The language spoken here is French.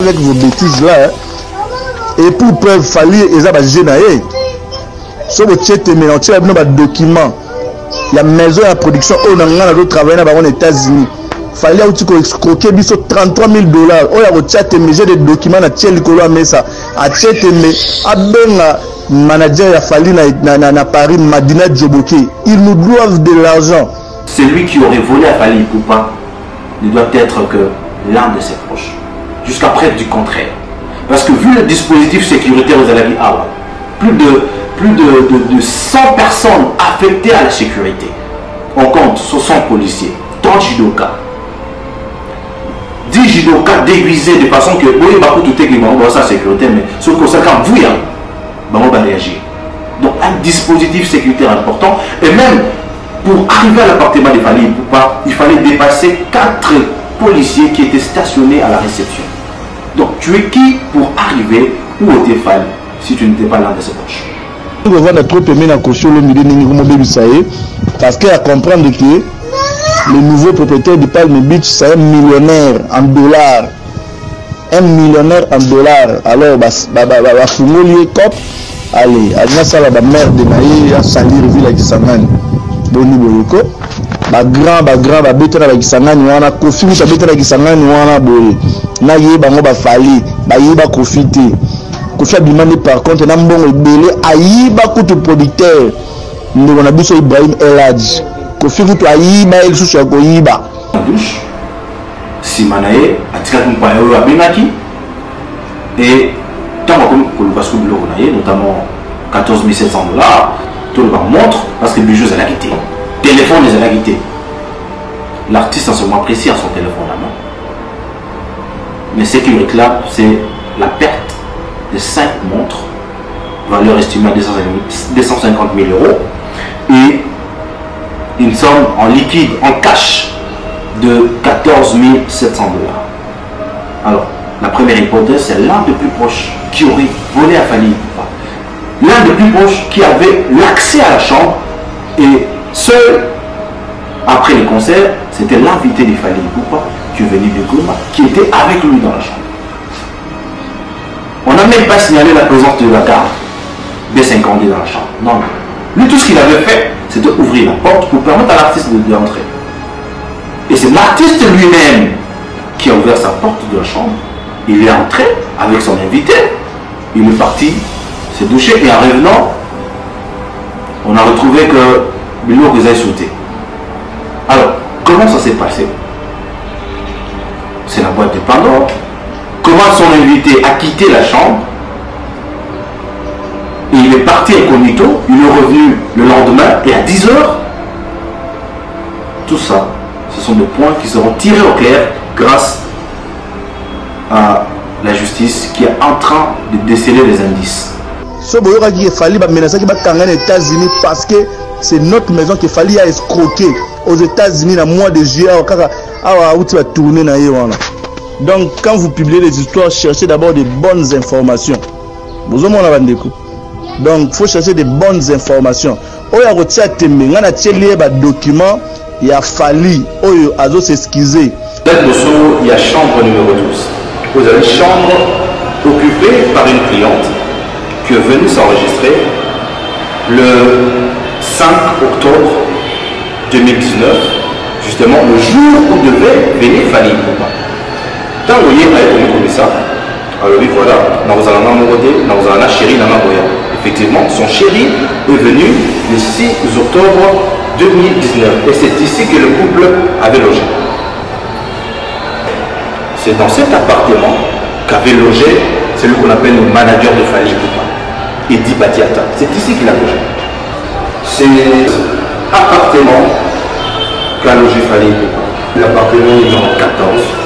avec vos bêtises là. Et pour preuve, Fally et ça va générer. Sur le chat, mais on tient un document. Il y a maison à production. On a travaillé aux États-Unis. Fally a escroqué 33 000 $. On a au chat, mais j'ai des documents à Tchèque Nicolas Messa. À Tchèque, mais à Benga, manager à Fally na Paris, Madina Djoboké. Ils nous doivent de l'argent. Celui qui aurait volé à Fally Ipupa ne doit être que l'un de ses proches. Jusqu'à preuve du contraire. Parce que vu le dispositif sécuritaire aux Alabi Awa, plus de 100 personnes affectées à la sécurité. On compte 60 policiers, 30 judokas. 10 judokas déguisés de façon que oui, bah, tout est dans sa sécurité, mais sauf que ça quand vous on va réagir. Donc un dispositif sécuritaire important. Et même pour arriver à l'appartement de Fally Ipupa, il fallait dépasser 4 policiers qui étaient stationnés à la réception. Donc tu es qui pour arriver où était Fally si tu n'étais pas l'un de ses proches? Nous devons trop aimer la caution le milieu de parce qu'à comprendre que le nouveau propriétaire de Palm Beach c'est un millionnaire en dollars. Un millionnaire en dollars. Alors fumolier cop allez à ça la mère de Naïe à salir ville à Kisangani. Boni boyoko grand betona ba Kisangani wana kofi muta betona Kisangani wana boye. Na yeba ngo ba Fally ba yeba profiter. Kofi abimani par contre na mbongo ebele ayiba kutu producteur ndeko na biso Ibrahim Eladj Kofi kutu ayiba el susu ya koyiba douche simanae atika kumpa euro abinaki et tant comme kolubasko biloko na ye notamment 14 700 $, tout le monde montre parce que bijou elle a quitté téléphone les a quitté l'artiste en ce moment apprécie à son téléphone à main. Mais ce qu'il réclame, c'est la perte de 5 montres, valeur estimée à 250 000 € et une somme en liquide, en cash, de 14 700 $. Alors, la première hypothèse, c'est l'un des plus proches qui aurait volé à Fally Ipupa. L'un des plus proches qui avait l'accès à la chambre et seul, après le concert, c'était l'invité de Fally Ipupa qui est venu de Goma, qui était avec lui dans la chambre. On n'a même pas signalé la présence de la garde des 50 dans la chambre. Non. Lui, tout ce qu'il avait fait, c'était ouvrir la porte pour permettre à l'artiste d'entrer. Et c'est l'artiste lui-même qui a ouvert sa porte de la chambre. Il est entré avec son invité. Il est parti se doucher et en revenant, on a retrouvé que Bilo les a sauté. Alors, comment ça s'est passé? C'est la boîte de Pandore. Comment son invité a quitté la chambre et il est parti incognito, il est revenu le lendemain et à 10 h. Tout ça, ce sont des points qui seront tirés au clair grâce à la justice qui est en train de déceler les indices. Ce boyoka qui est Fally menacer qui va aux États-Unis parce que c'est notre maison qui Fally a escroqué aux États-Unis dans le mois de juillet. Où va tourner na yewana. Donc quand vous publiez les histoires, cherchez d'abord des bonnes informations. Vous avez mon donc il faut chercher des bonnes informations. Oya rotia tembe ngana tchelier ba document ya Fally oyo azo s'excuser. Il y a chambre numéro 12. Vous avez chambre occupée par une cliente qui est venue s'enregistrer le 5 octobre 2019, justement le jour où devait venir Fally Ipupa. Tant que vous avez comme ça, alors oui voilà, nous allons chéri effectivement, son chéri est venu le 6 octobre 2019 et c'est ici que le couple avait logé. C'est dans cet appartement qu'avait logé celui qu'on appelle le manager de Fally Ipupa, Eddy Badiata. C'est ici qu'il a logé. C'est appartement qu'a logé Fally Ipupa. L'appartement numéro 14.